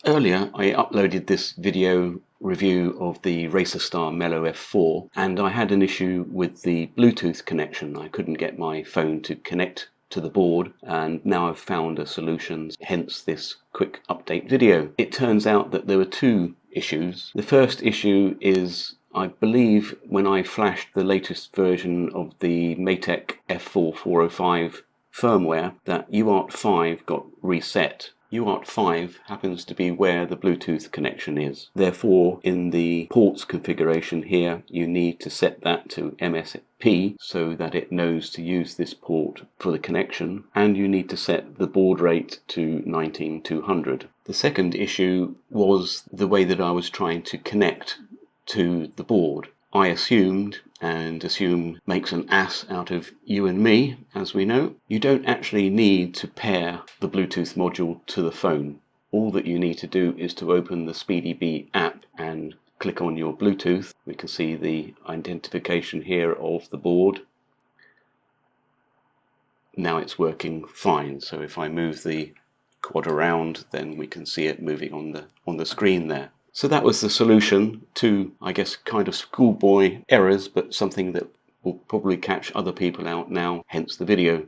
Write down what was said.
Earlier, I uploaded this video review of the Racerstar MELO F4, and I had an issue with the Bluetooth connection. I couldn't get my phone to connect to the board, and now I've found a solution, hence this quick update video. It turns out that there were two issues. The first issue is, I believe, when I flashed the latest version of the Matec F4 405 firmware, that UART 5 got reset. UART 5 happens to be where the Bluetooth connection is. Therefore, in the ports configuration here, you need to set that to MSP so that it knows to use this port for the connection, and you need to set the baud rate to 19200. The second issue was the way that I was trying to connect to the board. I assumed, and assume makes an ass out of you and me, as we know, you don't actually need to pair the Bluetooth module to the phone. All that you need to do is to open the SpeedyBee app and click on your Bluetooth. We can see the identification here of the board. Now it's working fine, so if I move the quad around, then we can see it moving on the screen there. So that was the solution to, I guess, kind of schoolboy errors, but something that will probably catch other people out now, hence the video.